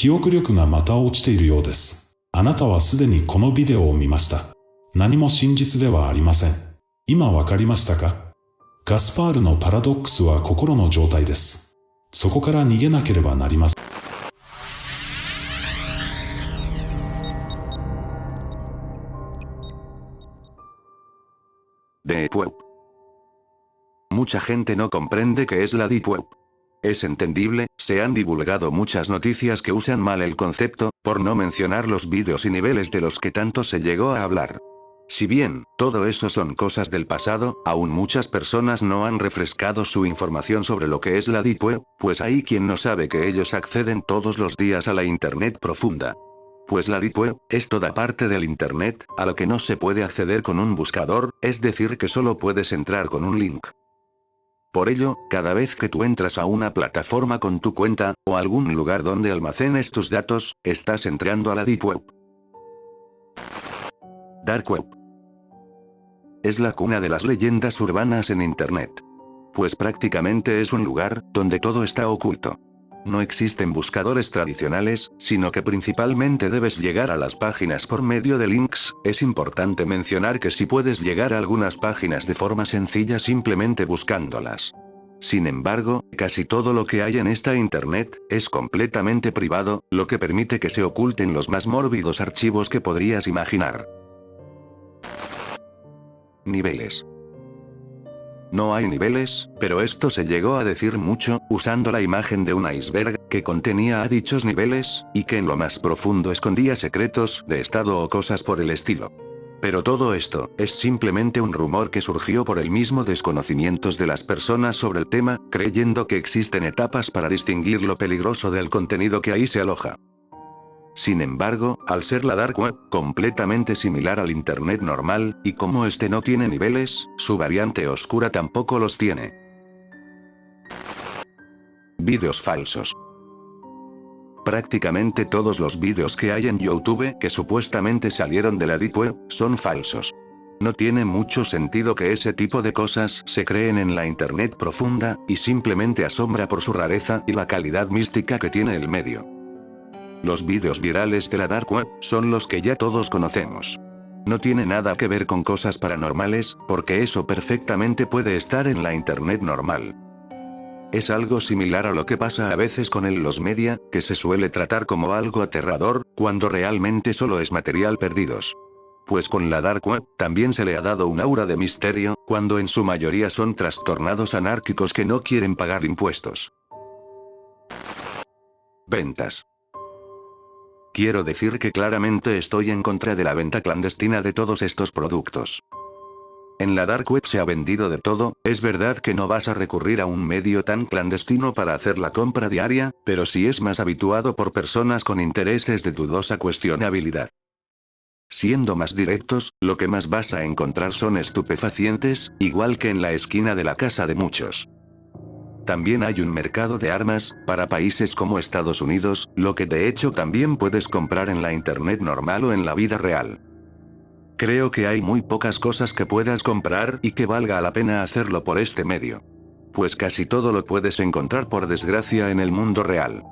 記憶力がまた落ちているようです。あなたはすでにこのビデオを見ました。何も真実ではありません。今わかりましたか？ガスパールのパラドックスは心の状態です。そこから逃げなければなりません。Deep Web. Mucha gente no comprende qué es la Deep Web. Es entendible, se han divulgado muchas noticias que usan mal el concepto, por no mencionar los vídeos y niveles de los que tanto se llegó a hablar. Si bien, todo eso son cosas del pasado, aún muchas personas no han refrescado su información sobre lo que es la Deep Web, pues hay quien no sabe que ellos acceden todos los días a la Internet profunda. Pues la Deep Web es toda parte del Internet, a lo que no se puede acceder con un buscador, es decir que solo puedes entrar con un link. Por ello, cada vez que tú entras a una plataforma con tu cuenta, o algún lugar donde almacenes tus datos, estás entrando a la Deep Web. Dark Web. Es la cuna de las leyendas urbanas en Internet. Pues prácticamente es un lugar donde todo está oculto. No existen buscadores tradicionales, sino que principalmente debes llegar a las páginas por medio de links. Es importante mencionar que sí puedes llegar a algunas páginas de forma sencilla simplemente buscándolas. Sin embargo, casi todo lo que hay en esta Internet es completamente privado, lo que permite que se oculten los más mórbidos archivos que podrías imaginar. Niveles. No hay niveles, pero esto se llegó a decir mucho, usando la imagen de un iceberg, que contenía a dichos niveles, y que en lo más profundo escondía secretos de estado o cosas por el estilo. Pero todo esto, es simplemente un rumor que surgió por el mismo desconocimiento de las personas sobre el tema, creyendo que existen etapas para distinguir lo peligroso del contenido que ahí se aloja. Sin embargo, al ser la Dark Web completamente similar al Internet normal, y como este no tiene niveles, su variante oscura tampoco los tiene. Vídeos falsos. Prácticamente todos los vídeos que hay en YouTube que supuestamente salieron de la Deep Web, son falsos. No tiene mucho sentido que ese tipo de cosas se creen en la Internet profunda, y simplemente asombra por su rareza y la calidad mística que tiene el medio. Los vídeos virales de la Dark Web son los que ya todos conocemos. No tiene nada que ver con cosas paranormales, porque eso perfectamente puede estar en la Internet normal. Es algo similar a lo que pasa a veces con los media, que se suele tratar como algo aterrador, cuando realmente solo es material perdidos. Pues con la Dark Web también se le ha dado un aura de misterio, cuando en su mayoría son trastornados anárquicos que no quieren pagar impuestos. Ventas. Quiero decir que claramente estoy en contra de la venta clandestina de todos estos productos. En la Dark Web se ha vendido de todo, es verdad que no vas a recurrir a un medio tan clandestino para hacer la compra diaria, pero sí es más habituado por personas con intereses de dudosa cuestionabilidad. Siendo más directos, lo que más vas a encontrar son estupefacientes, igual que en la esquina de la casa de muchos. También hay un mercado de armas, para países como Estados Unidos, lo que de hecho también puedes comprar en la Internet normal o en la vida real. Creo que hay muy pocas cosas que puedas comprar y que valga la pena hacerlo por este medio. Pues casi todo lo puedes encontrar por desgracia en el mundo real.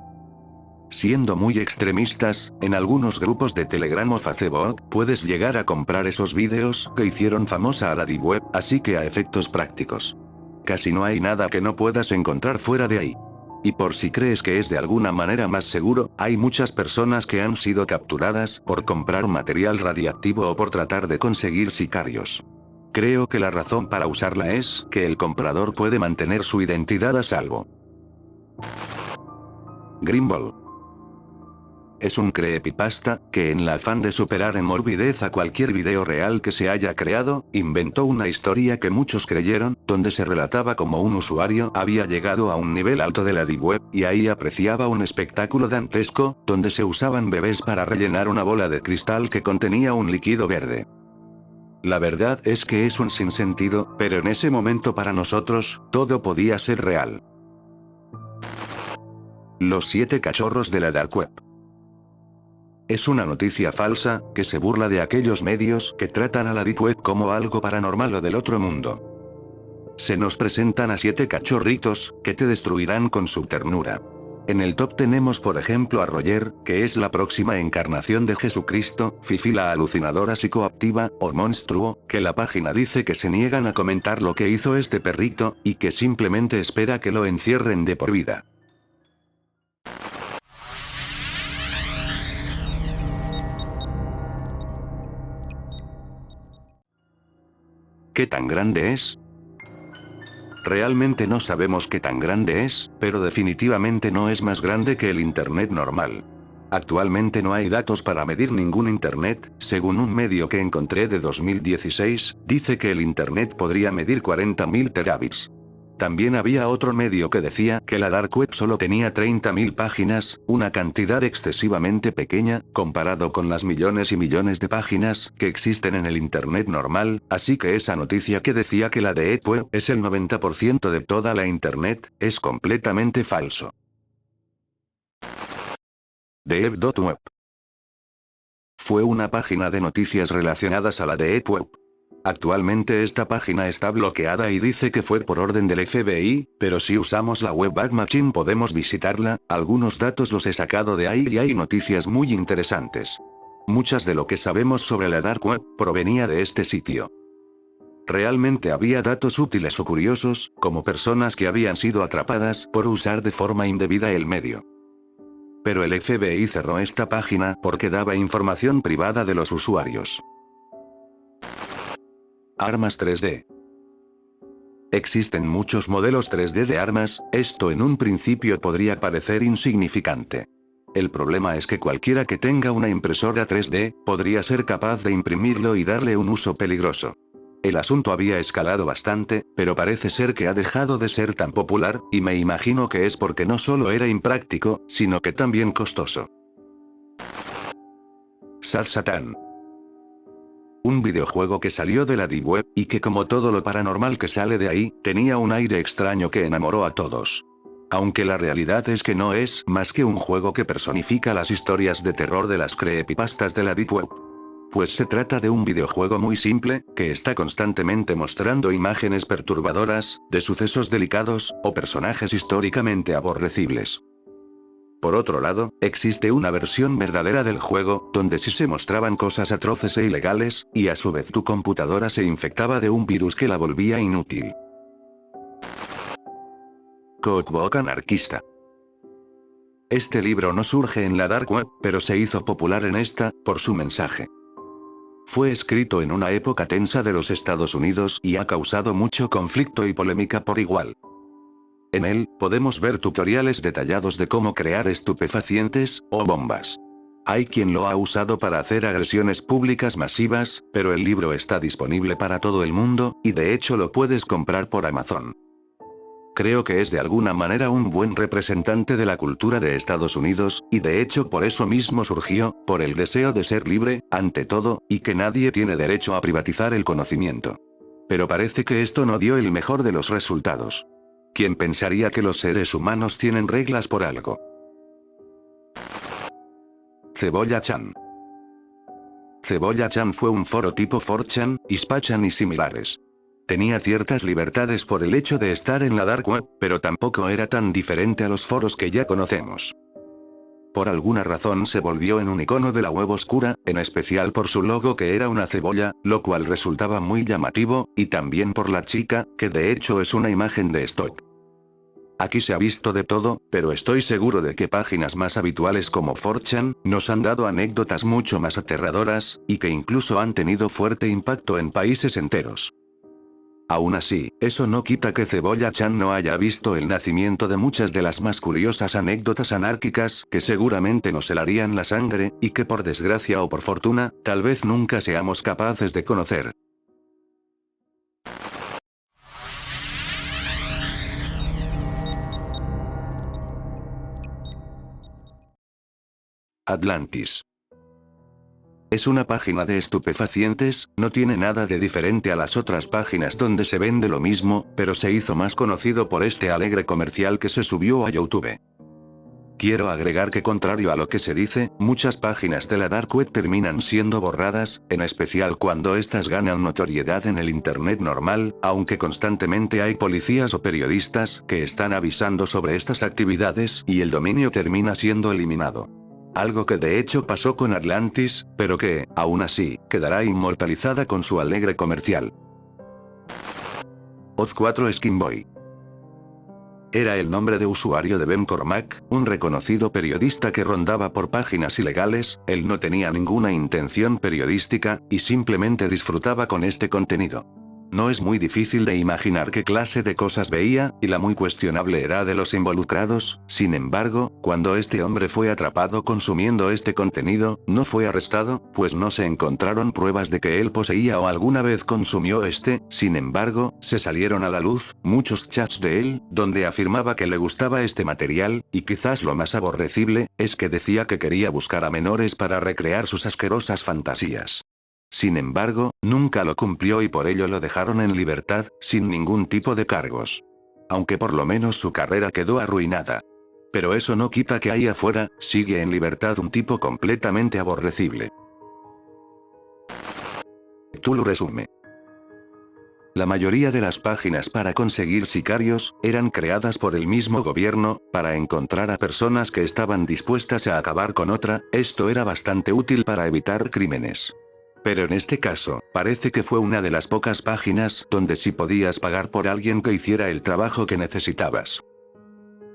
Siendo muy extremistas, en algunos grupos de Telegram o Facebook, puedes llegar a comprar esos vídeos que hicieron famosa a la Deep Web, así que a efectos prácticos. Casi no hay nada que no puedas encontrar fuera de ahí. Y por si crees que es de alguna manera más seguro, hay muchas personas que han sido capturadas por comprar material radiactivo o por tratar de conseguir sicarios. Creo que la razón para usarla es que el comprador puede mantener su identidad a salvo. Grimball. Es un creepypasta, que en la afán de superar en morbidez a cualquier video real que se haya creado, inventó una historia que muchos creyeron, donde se relataba cómo un usuario había llegado a un nivel alto de la Deep Web, y ahí apreciaba un espectáculo dantesco, donde se usaban bebés para rellenar una bola de cristal que contenía un líquido verde. La verdad es que es un sinsentido, pero en ese momento para nosotros, todo podía ser real. Los 7 cachorros de la Dark Web. Es una noticia falsa, que se burla de aquellos medios que tratan a la Deep Web como algo paranormal o del otro mundo. Se nos presentan a 7 cachorritos, que te destruirán con su ternura. En el top tenemos por ejemplo a Roger, que es la próxima encarnación de Jesucristo, Fifi la alucinadora psicoactiva, o Monstruo, que la página dice que se niegan a comentar lo que hizo este perrito, y que simplemente espera que lo encierren de por vida. ¿Qué tan grande es? Realmente no sabemos qué tan grande es, pero definitivamente no es más grande que el Internet normal. Actualmente no hay datos para medir ningún Internet, según un medio que encontré de 2016, dice que el Internet podría medir 40.000 terabits. También había otro medio que decía que la Dark Web solo tenía 30.000 páginas, una cantidad excesivamente pequeña, comparado con las millones y millones de páginas que existen en el Internet normal, así que esa noticia que decía que la Deep Web es el 90% de toda la Internet, es completamente falso. Deep.web fue una página de noticias relacionadas a la Deep Web. Actualmente esta página está bloqueada y dice que fue por orden del FBI, pero si usamos la Webpack Machine podemos visitarla. Algunos datos los he sacado de ahí y hay noticias muy interesantes. Muchas de lo que sabemos sobre la Dark Web provenía de este sitio. Realmente había datos útiles o curiosos, como personas que habían sido atrapadas por usar de forma indebida el medio. Pero el FBI cerró esta página porque daba información privada de los usuarios. Armas 3D. Existen muchos modelos 3D de armas, esto en un principio podría parecer insignificante. El problema es que cualquiera que tenga una impresora 3D, podría ser capaz de imprimirlo y darle un uso peligroso. El asunto había escalado bastante, pero parece ser que ha dejado de ser tan popular, y me imagino que es porque no solo era impráctico, sino que también costoso. Sad Satan. Un videojuego que salió de la Deep Web, y que como todo lo paranormal que sale de ahí, tenía un aire extraño que enamoró a todos. Aunque la realidad es que no es más que un juego que personifica las historias de terror de las creepypastas de la Deep Web. Pues se trata de un videojuego muy simple, que está constantemente mostrando imágenes perturbadoras, de sucesos delicados, o personajes históricamente aborrecibles. Por otro lado, existe una versión verdadera del juego, donde sí se mostraban cosas atroces e ilegales, y a su vez tu computadora se infectaba de un virus que la volvía inútil. Codebook anarquista. Este libro no surge en la Dark Web, pero se hizo popular en esta, por su mensaje. Fue escrito en una época tensa de los Estados Unidos y ha causado mucho conflicto y polémica por igual. En él, podemos ver tutoriales detallados de cómo crear estupefacientes, o bombas. Hay quien lo ha usado para hacer agresiones públicas masivas, pero el libro está disponible para todo el mundo, y de hecho lo puedes comprar por Amazon. Creo que es de alguna manera un buen representante de la cultura de Estados Unidos, y de hecho por eso mismo surgió, por el deseo de ser libre, ante todo, y que nadie tiene derecho a privatizar el conocimiento. Pero parece que esto no dio el mejor de los resultados. ¿Quién pensaría que los seres humanos tienen reglas por algo? Cebolla-chan. Cebolla-chan fue un foro tipo 4chan, Ispachan y similares. Tenía ciertas libertades por el hecho de estar en la Dark Web, pero tampoco era tan diferente a los foros que ya conocemos. Por alguna razón se volvió en un icono de la web oscura, en especial por su logo que era una cebolla, lo cual resultaba muy llamativo, y también por la chica, que de hecho es una imagen de stock. Aquí se ha visto de todo, pero estoy seguro de que páginas más habituales como 4chan, nos han dado anécdotas mucho más aterradoras, y que incluso han tenido fuerte impacto en países enteros. Aún así, eso no quita que Cebolla-chan no haya visto el nacimiento de muchas de las más curiosas anécdotas anárquicas, que seguramente nos helarían la sangre, y que por desgracia o por fortuna, tal vez nunca seamos capaces de conocer. Atlantis. Es una página de estupefacientes, no tiene nada de diferente a las otras páginas donde se vende lo mismo, pero se hizo más conocido por este alegre comercial que se subió a YouTube. Quiero agregar que contrario a lo que se dice, muchas páginas de la Dark Web terminan siendo borradas, en especial cuando estas ganan notoriedad en el Internet normal, aunque constantemente hay policías o periodistas que están avisando sobre estas actividades y el dominio termina siendo eliminado. Algo que de hecho pasó con Atlantis, pero que, aún así, quedará inmortalizada con su alegre comercial. Oz4 Skinboy. Era el nombre de usuario de Ben Cormack, un reconocido periodista que rondaba por páginas ilegales. Él no tenía ninguna intención periodística, y simplemente disfrutaba con este contenido. No es muy difícil de imaginar qué clase de cosas veía, y la muy cuestionable era de los involucrados. Sin embargo, cuando este hombre fue atrapado consumiendo este contenido, no fue arrestado, pues no se encontraron pruebas de que él poseía o alguna vez consumió este. Sin embargo, se salieron a la luz muchos chats de él, donde afirmaba que le gustaba este material, y quizás lo más aborrecible, es que decía que quería buscar a menores para recrear sus asquerosas fantasías. Sin embargo, nunca lo cumplió y por ello lo dejaron en libertad, sin ningún tipo de cargos. Aunque por lo menos su carrera quedó arruinada. Pero eso no quita que ahí afuera, sigue en libertad un tipo completamente aborrecible. Cthulhu resume. La mayoría de las páginas para conseguir sicarios, eran creadas por el mismo gobierno, para encontrar a personas que estaban dispuestas a acabar con otra. Esto era bastante útil para evitar crímenes. Pero en este caso, parece que fue una de las pocas páginas donde sí podías pagar por alguien que hiciera el trabajo que necesitabas.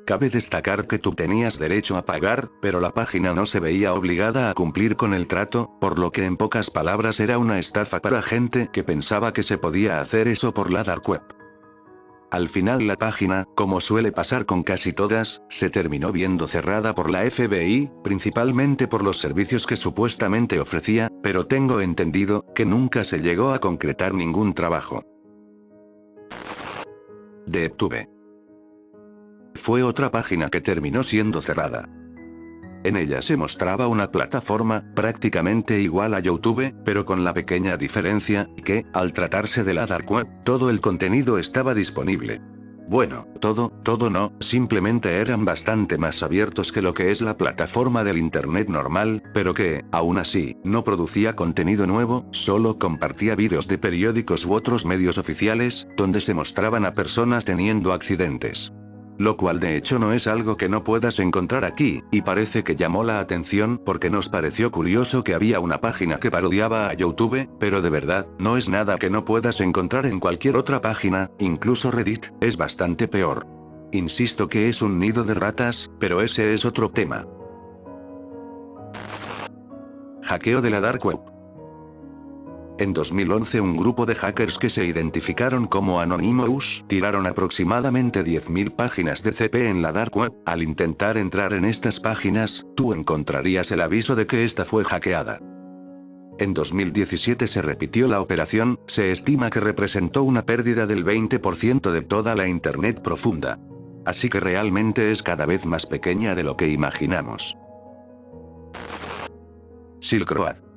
Cabe destacar que tú tenías derecho a pagar, pero la página no se veía obligada a cumplir con el trato, por lo que en pocas palabras era una estafa para gente que pensaba que se podía hacer eso por la Dark Web. Al final la página, como suele pasar con casi todas, se terminó viendo cerrada por la FBI, principalmente por los servicios que supuestamente ofrecía, pero tengo entendido que nunca se llegó a concretar ningún trabajo. DeepTube. Fue otra página que terminó siendo cerrada. En ella se mostraba una plataforma, prácticamente igual a YouTube, pero con la pequeña diferencia, que, al tratarse de la Dark Web, todo el contenido estaba disponible. Bueno, todo no, simplemente eran bastante más abiertos que lo que es la plataforma del Internet normal, pero que, aún así, no producía contenido nuevo, solo compartía vídeos de periódicos u otros medios oficiales, donde se mostraban a personas teniendo accidentes. Lo cual de hecho no es algo que no puedas encontrar aquí, y parece que llamó la atención porque nos pareció curioso que había una página que parodiaba a YouTube, pero de verdad, no es nada que no puedas encontrar en cualquier otra página, incluso Reddit, es bastante peor. Insisto que es un nido de ratas, pero ese es otro tema. Hackeo de la Dark Web. En 2011 un grupo de hackers que se identificaron como Anonymous tiraron aproximadamente 10.000 páginas de CP en la Dark Web. Al intentar entrar en estas páginas, tú encontrarías el aviso de que esta fue hackeada. En 2017 se repitió la operación, se estima que representó una pérdida del 20% de toda la Internet profunda. Así que realmente es cada vez más pequeña de lo que imaginamos. Silk Road.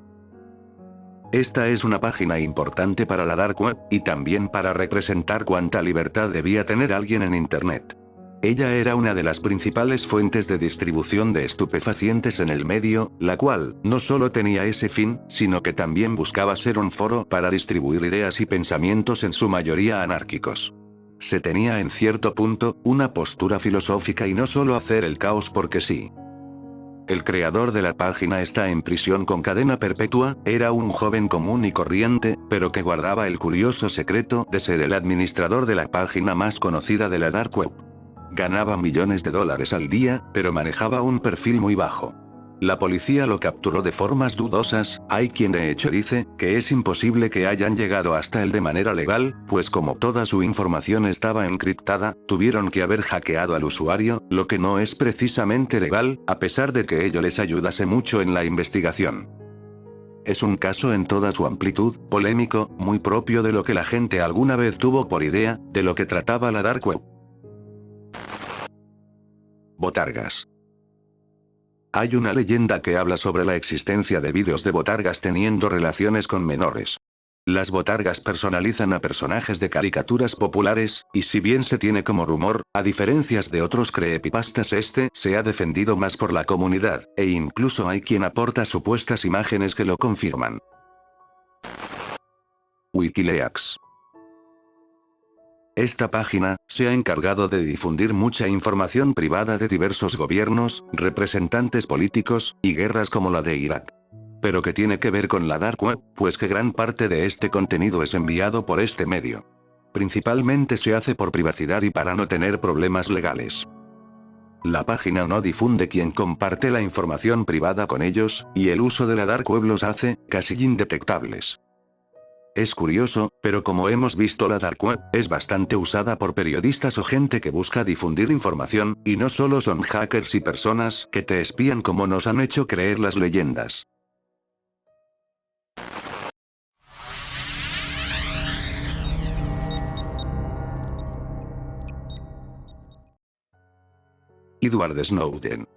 Esta es una página importante para la Dark Web, y también para representar cuánta libertad debía tener alguien en Internet. Ella era una de las principales fuentes de distribución de estupefacientes en el medio, la cual, no solo tenía ese fin, sino que también buscaba ser un foro para distribuir ideas y pensamientos en su mayoría anárquicos. Se tenía en cierto punto, una postura filosófica y no solo hacer el caos porque sí. El creador de la página está en prisión con cadena perpetua, era un joven común y corriente, pero que guardaba el curioso secreto de ser el administrador de la página más conocida de la Dark Web. Ganaba millones de dólares al día, pero manejaba un perfil muy bajo. La policía lo capturó de formas dudosas, hay quien de hecho dice que es imposible que hayan llegado hasta él de manera legal, pues como toda su información estaba encriptada, tuvieron que haber hackeado al usuario, lo que no es precisamente legal, a pesar de que ello les ayudase mucho en la investigación. Es un caso en toda su amplitud, polémico, muy propio de lo que la gente alguna vez tuvo por idea, de lo que trataba la Dark Web. Botargas. Hay una leyenda que habla sobre la existencia de vídeos de botargas teniendo relaciones con menores. Las botargas personalizan a personajes de caricaturas populares, y si bien se tiene como rumor, a diferencias de otros creepypastas este se ha defendido más por la comunidad, e incluso hay quien aporta supuestas imágenes que lo confirman. Wikileaks. Esta página se ha encargado de difundir mucha información privada de diversos gobiernos, representantes políticos, y guerras como la de Irak. Pero que tiene que ver con la Dark Web, pues que gran parte de este contenido es enviado por este medio. Principalmente se hace por privacidad y para no tener problemas legales. La página no difunde quien comparte la información privada con ellos, y el uso de la Dark Web los hace casi indetectables. Es curioso, pero como hemos visto, la Dark Web es bastante usada por periodistas o gente que busca difundir información, y no solo son hackers y personas que te espían como nos han hecho creer las leyendas. Edward Snowden.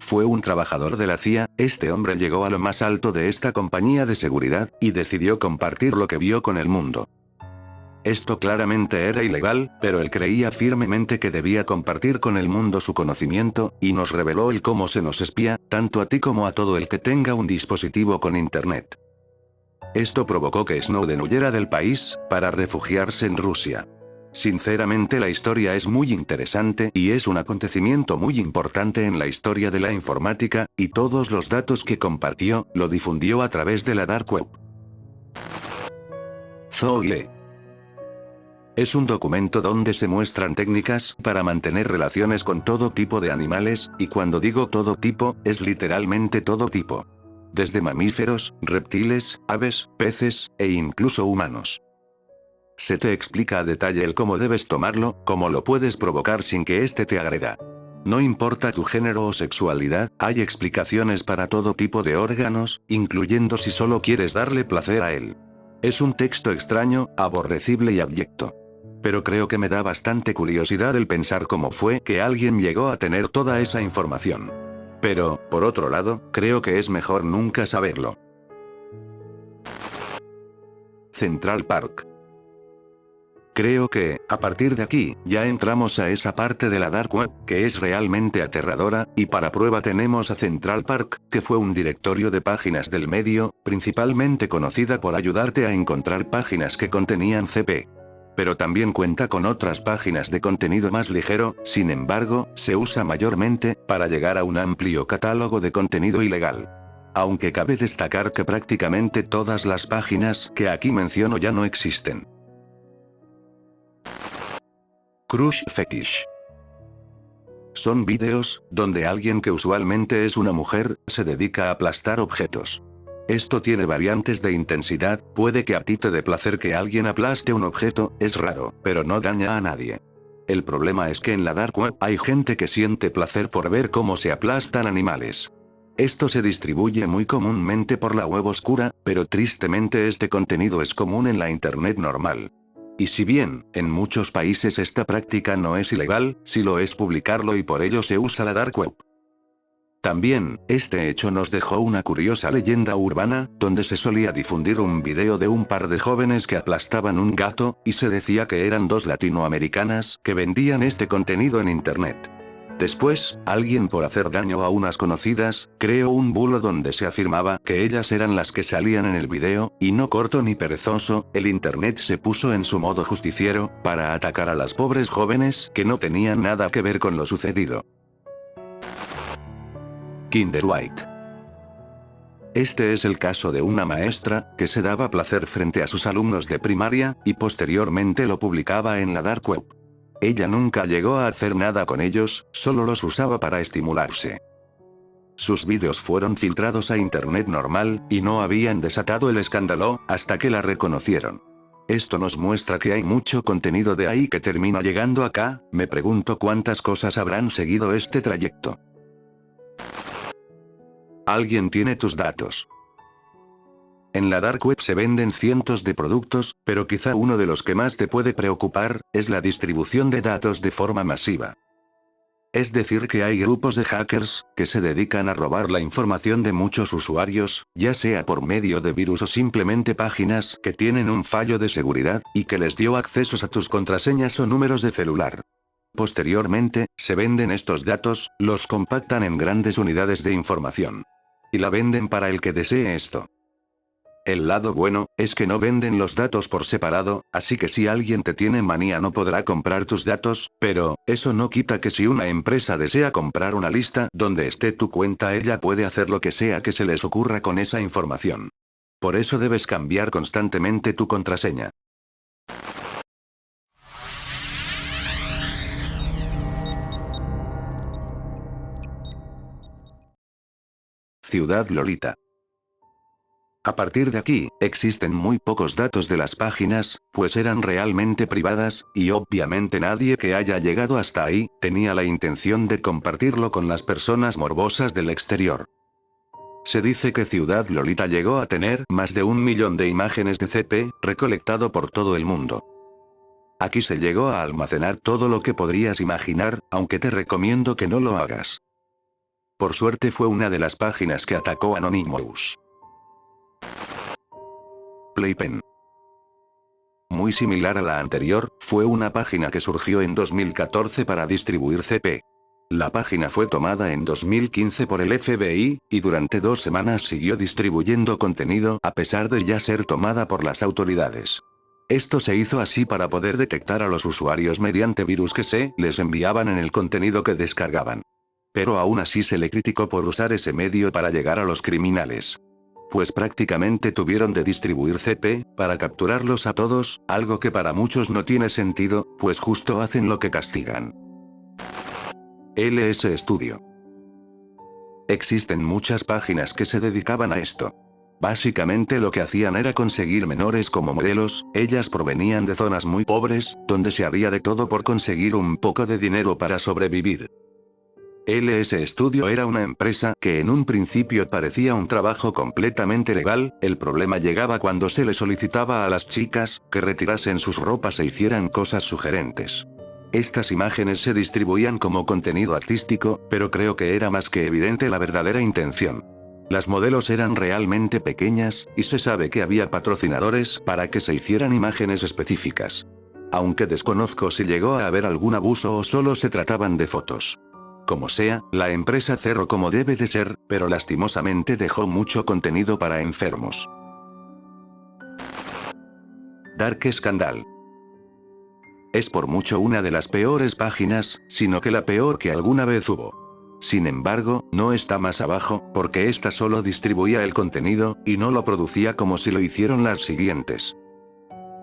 Fue un trabajador de la CIA, este hombre llegó a lo más alto de esta compañía de seguridad, y decidió compartir lo que vio con el mundo. Esto claramente era ilegal, pero él creía firmemente que debía compartir con el mundo su conocimiento, y nos reveló el cómo se nos espía, tanto a ti como a todo el que tenga un dispositivo con internet. Esto provocó que Snowden huyera del país, para refugiarse en Rusia. Sinceramente la historia es muy interesante y es un acontecimiento muy importante en la historia de la informática, y todos los datos que compartió, lo difundió a través de la Dark Web. Zoe. Es un documento donde se muestran técnicas para mantener relaciones con todo tipo de animales, y cuando digo todo tipo, es literalmente todo tipo. Desde mamíferos, reptiles, aves, peces, e incluso humanos. Se te explica a detalle el cómo debes tomarlo, cómo lo puedes provocar sin que éste te agreda. No importa tu género o sexualidad, hay explicaciones para todo tipo de órganos, incluyendo si solo quieres darle placer a él. Es un texto extraño, aborrecible y abyecto. Pero creo que me da bastante curiosidad el pensar cómo fue que alguien llegó a tener toda esa información. Pero, por otro lado, creo que es mejor nunca saberlo. Central Park. Creo que, a partir de aquí, ya entramos a esa parte de la Dark Web, que es realmente aterradora, y para prueba tenemos a Central Park, que fue un directorio de páginas del medio, principalmente conocida por ayudarte a encontrar páginas que contenían CP. Pero también cuenta con otras páginas de contenido más ligero, sin embargo, se usa mayormente, para llegar a un amplio catálogo de contenido ilegal. Aunque cabe destacar que prácticamente todas las páginas que aquí menciono ya no existen. Crush Fetish. Son vídeos, donde alguien que usualmente es una mujer, se dedica a aplastar objetos. Esto tiene variantes de intensidad, puede que a ti te dé placer que alguien aplaste un objeto, es raro, pero no daña a nadie. El problema es que en la Dark Web hay gente que siente placer por ver cómo se aplastan animales. Esto se distribuye muy comúnmente por la web oscura, pero tristemente este contenido es común en la internet normal. Y si bien, en muchos países esta práctica no es ilegal, sí lo es publicarlo y por ello se usa la Dark Web. También, este hecho nos dejó una curiosa leyenda urbana, donde se solía difundir un video de un par de jóvenes que aplastaban un gato, y se decía que eran dos latinoamericanas que vendían este contenido en internet. Después, alguien por hacer daño a unas conocidas, creó un bulo donde se afirmaba que ellas eran las que salían en el video, y no corto ni perezoso, el internet se puso en su modo justiciero, para atacar a las pobres jóvenes que no tenían nada que ver con lo sucedido. Kinder White. Este es el caso de una maestra, que se daba placer frente a sus alumnos de primaria, y posteriormente lo publicaba en la Dark Web. Ella nunca llegó a hacer nada con ellos, solo los usaba para estimularse. Sus vídeos fueron filtrados a internet normal, y no habían desatado el escándalo, hasta que la reconocieron. Esto nos muestra que hay mucho contenido de ahí que termina llegando acá, me pregunto cuántas cosas habrán seguido este trayecto. Alguien tiene tus datos. En la Dark Web se venden cientos de productos, pero quizá uno de los que más te puede preocupar, es la distribución de datos de forma masiva. Es decir que hay grupos de hackers, que se dedican a robar la información de muchos usuarios, ya sea por medio de virus o simplemente páginas que tienen un fallo de seguridad, y que les dio accesos a tus contraseñas o números de celular. Posteriormente, se venden estos datos, los compactan en grandes unidades de información. Y la venden para el que desee esto. El lado bueno, es que no venden los datos por separado, así que si alguien te tiene manía no podrá comprar tus datos, pero, eso no quita que si una empresa desea comprar una lista donde esté tu cuenta, ella puede hacer lo que sea que se les ocurra con esa información. Por eso debes cambiar constantemente tu contraseña. Ciudad Lolita. A partir de aquí, existen muy pocos datos de las páginas, pues eran realmente privadas, y obviamente nadie que haya llegado hasta ahí, tenía la intención de compartirlo con las personas morbosas del exterior. Se dice que Ciudad Lolita llegó a tener más de 1 millón de imágenes de CP, recolectado por todo el mundo. Aquí se llegó a almacenar todo lo que podrías imaginar, aunque te recomiendo que no lo hagas. Por suerte fue una de las páginas que atacó Anonymous. Playpen. Muy similar a la anterior, fue una página que surgió en 2014 para distribuir CP. La página fue tomada en 2015 por el FBI, y durante 2 semanas siguió distribuyendo contenido a pesar de ya ser tomada por las autoridades. Esto se hizo así para poder detectar a los usuarios mediante virus que se les enviaban en el contenido que descargaban. Pero aún así se le criticó por usar ese medio para llegar a los criminales. Pues prácticamente tuvieron de distribuir CP, para capturarlos a todos, algo que para muchos no tiene sentido, pues justo hacen lo que castigan. LS Studio. Existen muchas páginas que se dedicaban a esto. Básicamente lo que hacían era conseguir menores como modelos, ellas provenían de zonas muy pobres, donde se haría de todo por conseguir un poco de dinero para sobrevivir. LS Studio era una empresa que en un principio parecía un trabajo completamente legal, el problema llegaba cuando se le solicitaba a las chicas que retirasen sus ropas e hicieran cosas sugerentes. Estas imágenes se distribuían como contenido artístico, pero creo que era más que evidente la verdadera intención. Las modelos eran realmente pequeñas, y se sabe que había patrocinadores para que se hicieran imágenes específicas. Aunque desconozco si llegó a haber algún abuso o solo se trataban de fotos. Como sea, la empresa cerró como debe de ser, pero lastimosamente dejó mucho contenido para enfermos. Dark Scandal. Es por mucho una de las peores páginas, sino que la peor que alguna vez hubo. Sin embargo, no está más abajo, porque esta solo distribuía el contenido, y no lo producía como si lo hicieron las siguientes.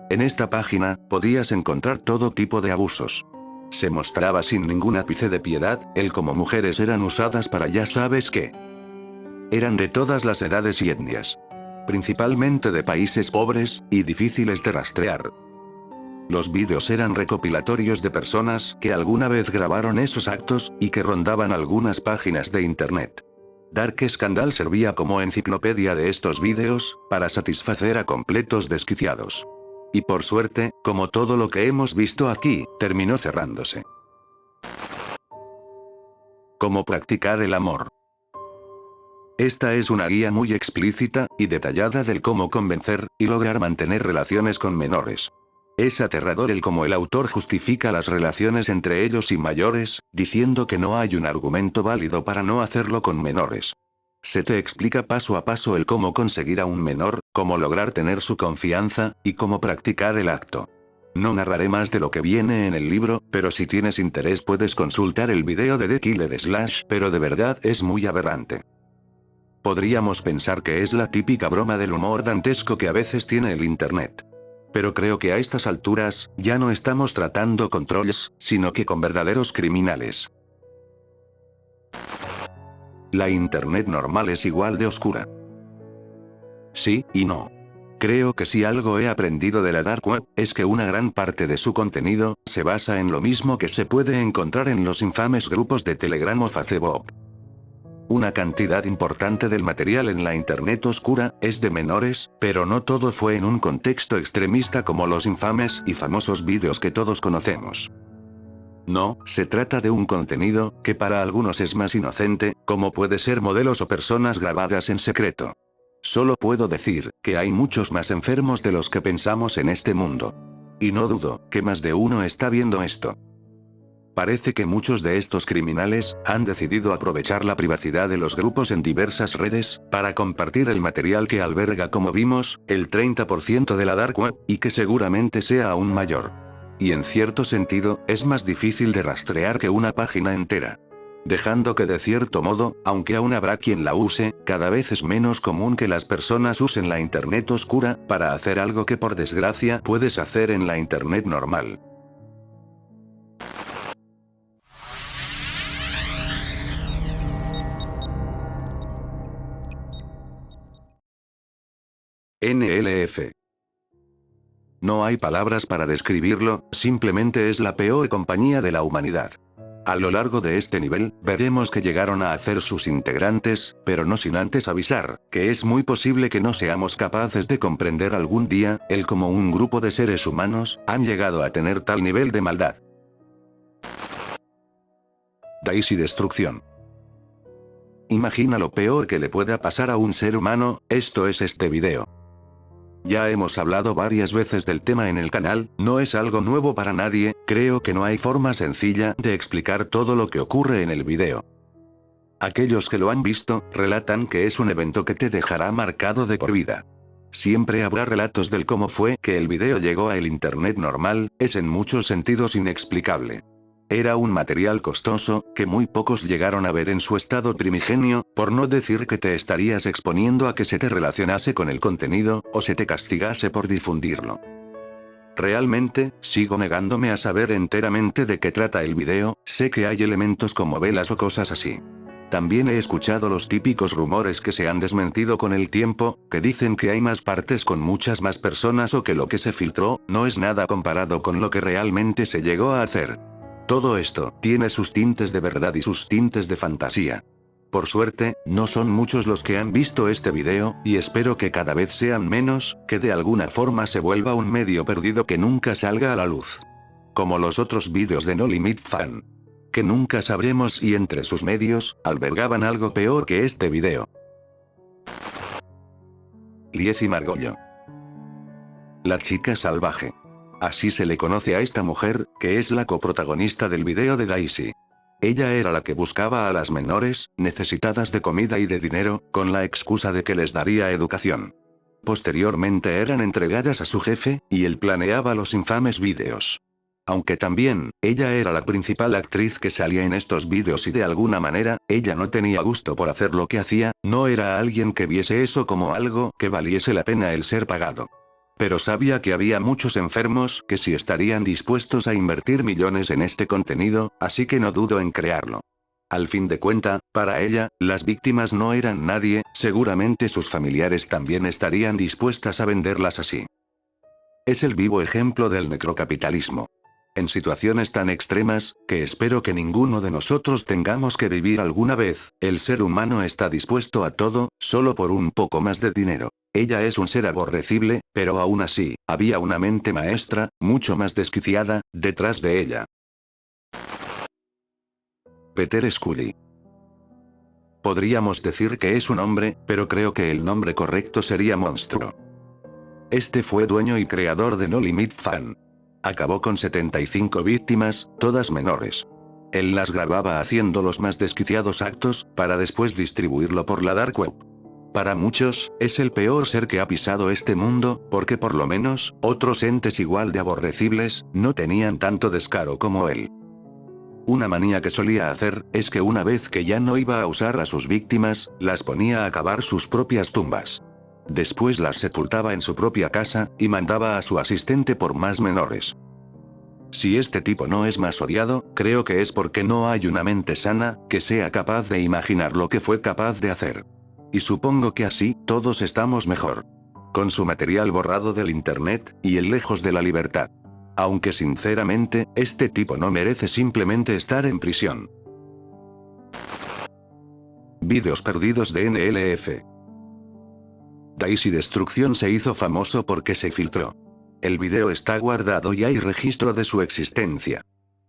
En esta página, podías encontrar todo tipo de abusos. Se mostraba sin ningún ápice de piedad, el cómo mujeres eran usadas para ya sabes qué. Eran de todas las edades y etnias. Principalmente de países pobres, y difíciles de rastrear. Los vídeos eran recopilatorios de personas que alguna vez grabaron esos actos, y que rondaban algunas páginas de internet. Dark Scandal servía como enciclopedia de estos vídeos, para satisfacer a completos desquiciados. Y por suerte, como todo lo que hemos visto aquí, terminó cerrándose. Cómo practicar el amor. Esta es una guía muy explícita y detallada del cómo convencer y lograr mantener relaciones con menores. Es aterrador el cómo el autor justifica las relaciones entre ellos y mayores, diciendo que no hay un argumento válido para no hacerlo con menores. Se te explica paso a paso el cómo conseguir a un menor, cómo lograr tener su confianza, y cómo practicar el acto. No narraré más de lo que viene en el libro, pero si tienes interés puedes consultar el video de The Killer Slash, pero de verdad es muy aberrante. Podríamos pensar que es la típica broma del humor dantesco que a veces tiene el internet. Pero creo que a estas alturas, ya no estamos tratando con trolls, sino que con verdaderos criminales. La internet normal es igual de oscura. Sí, y no. Creo que si algo he aprendido de la Dark Web, es que una gran parte de su contenido, se basa en lo mismo que se puede encontrar en los infames grupos de Telegram o Facebook. Una cantidad importante del material en la internet oscura, es de menores, pero no todo fue en un contexto extremista como los infames y famosos vídeos que todos conocemos. No, se trata de un contenido, que para algunos es más inocente, como puede ser modelos o personas grabadas en secreto. Solo puedo decir, que hay muchos más enfermos de los que pensamos en este mundo. Y no dudo, que más de uno está viendo esto. Parece que muchos de estos criminales, han decidido aprovechar la privacidad de los grupos en diversas redes, para compartir el material que alberga, como vimos, el 30% de la dark web, y que seguramente sea aún mayor. Y en cierto sentido, es más difícil de rastrear que una página entera. Dejando que de cierto modo, aunque aún habrá quien la use, cada vez es menos común que las personas usen la internet oscura, para hacer algo que por desgracia puedes hacer en la internet normal. NLF. No hay palabras para describirlo, simplemente es la peor compañía de la humanidad. A lo largo de este nivel, veremos que llegaron a hacer sus integrantes, pero no sin antes avisar, que es muy posible que no seamos capaces de comprender algún día, el cómo un grupo de seres humanos, han llegado a tener tal nivel de maldad. Daisy Destrucción. Imagina lo peor que le pueda pasar a un ser humano, esto es este video. Ya hemos hablado varias veces del tema en el canal, no es algo nuevo para nadie, creo que no hay forma sencilla de explicar todo lo que ocurre en el video. Aquellos que lo han visto, relatan que es un evento que te dejará marcado de por vida. Siempre habrá relatos del cómo fue que el video llegó a el internet normal, es en muchos sentidos inexplicable. Era un material costoso, que muy pocos llegaron a ver en su estado primigenio, por no decir que te estarías exponiendo a que se te relacionase con el contenido, o se te castigase por difundirlo. Realmente, sigo negándome a saber enteramente de qué trata el video, sé que hay elementos como velas o cosas así. También he escuchado los típicos rumores que se han desmentido con el tiempo, que dicen que hay más partes con muchas más personas o que lo que se filtró, no es nada comparado con lo que realmente se llegó a hacer. Todo esto, tiene sus tintes de verdad y sus tintes de fantasía. Por suerte, no son muchos los que han visto este video, y espero que cada vez sean menos, que de alguna forma se vuelva un medio perdido que nunca salga a la luz. Como los otros vídeos de No Limit Fan. Que nunca sabremos y entre sus medios, albergaban algo peor que este video. Liezi Margollo. La chica salvaje. Así se le conoce a esta mujer, que es la coprotagonista del video de Daisy. Ella era la que buscaba a las menores, necesitadas de comida y de dinero, con la excusa de que les daría educación. Posteriormente eran entregadas a su jefe, y él planeaba los infames vídeos. Aunque también, ella era la principal actriz que salía en estos vídeos y de alguna manera, ella no tenía gusto por hacer lo que hacía, no era alguien que viese eso como algo que valiese la pena el ser pagado. Pero sabía que había muchos enfermos que sí estarían dispuestos a invertir millones en este contenido, así que no dudo en crearlo. Al fin de cuenta, para ella, las víctimas no eran nadie, seguramente sus familiares también estarían dispuestas a venderlas así. Es el vivo ejemplo del necrocapitalismo. En situaciones tan extremas, que espero que ninguno de nosotros tengamos que vivir alguna vez, el ser humano está dispuesto a todo, solo por un poco más de dinero. Ella es un ser aborrecible, pero aún así, había una mente maestra, mucho más desquiciada, detrás de ella. Peter Scully. Podríamos decir que es un hombre, pero creo que el nombre correcto sería monstruo. Este fue dueño y creador de No Limit Fan. Acabó con 75 víctimas, todas menores. Él las grababa haciendo los más desquiciados actos, para después distribuirlo por la dark web. Para muchos, es el peor ser que ha pisado este mundo, porque por lo menos, otros entes igual de aborrecibles, no tenían tanto descaro como él. Una manía que solía hacer, es que una vez que ya no iba a usar a sus víctimas, las ponía a cavar sus propias tumbas. Después las sepultaba en su propia casa, y mandaba a su asistente por más menores. Si este tipo no es más odiado, creo que es porque no hay una mente sana, que sea capaz de imaginar lo que fue capaz de hacer. Y supongo que así, todos estamos mejor. Con su material borrado del internet, y el lejos de la libertad. Aunque sinceramente, este tipo no merece simplemente estar en prisión. Vídeos perdidos de NLF. Daisy Destrucción se hizo famoso porque se filtró. El video está guardado y hay registro de su existencia.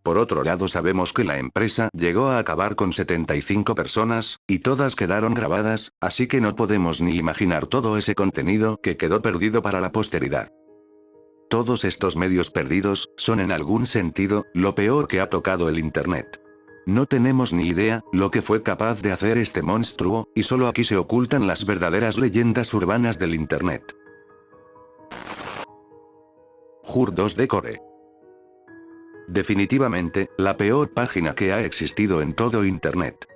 Por otro lado, sabemos que la empresa llegó a acabar con 75 personas, y todas quedaron grabadas, así que no podemos ni imaginar todo ese contenido que quedó perdido para la posteridad. Todos estos medios perdidos son en algún sentido lo peor que ha tocado el Internet. No tenemos ni idea lo que fue capaz de hacer este monstruo, y solo aquí se ocultan las verdaderas leyendas urbanas del Internet. Jur2 de Core. Definitivamente, la peor página que ha existido en todo Internet.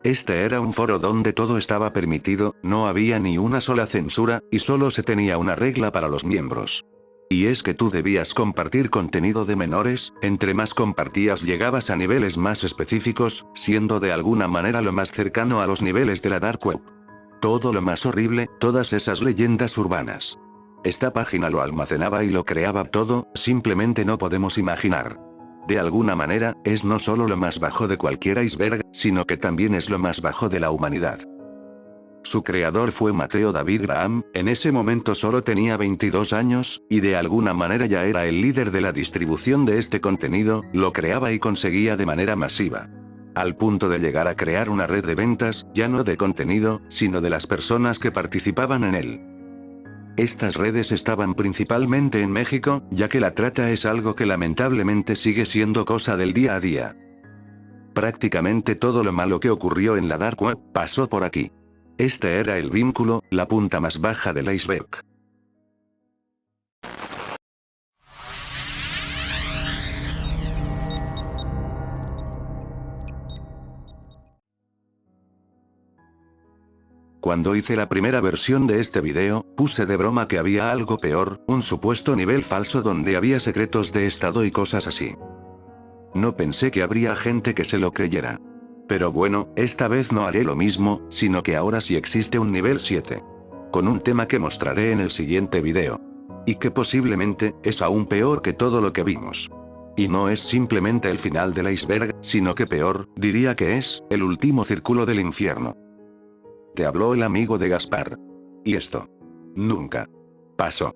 Este era un foro donde todo estaba permitido, no había ni una sola censura, y solo se tenía una regla para los miembros. Y es que tú debías compartir contenido de menores, entre más compartías llegabas a niveles más específicos, siendo de alguna manera lo más cercano a los niveles de la Dark Web. Todo lo más horrible, todas esas leyendas urbanas. Esta página lo almacenaba y lo creaba todo, simplemente no podemos imaginar. De alguna manera, es no solo lo más bajo de cualquier iceberg, sino que también es lo más bajo de la humanidad. Su creador fue Mateo David Graham, en ese momento solo tenía 22 años, y de alguna manera ya era el líder de la distribución de este contenido, lo creaba y conseguía de manera masiva. Al punto de llegar a crear una red de ventas, ya no de contenido, sino de las personas que participaban en él. Estas redes estaban principalmente en México, ya que la trata es algo que lamentablemente sigue siendo cosa del día a día. Prácticamente todo lo malo que ocurrió en la Dark Web pasó por aquí. Este era el vínculo, la punta más baja del iceberg. Cuando hice la primera versión de este video, puse de broma que había algo peor, un supuesto nivel falso donde había secretos de estado y cosas así. No pensé que habría gente que se lo creyera. Pero bueno, esta vez no haré lo mismo, sino que ahora sí existe un nivel 7. Con un tema que mostraré en el siguiente video. Y que posiblemente es aún peor que todo lo que vimos. Y no es simplemente el final del iceberg, sino que peor, diría que es el último círculo del infierno. Te habló el amigo de Gaspar. Y esto nunca pasó.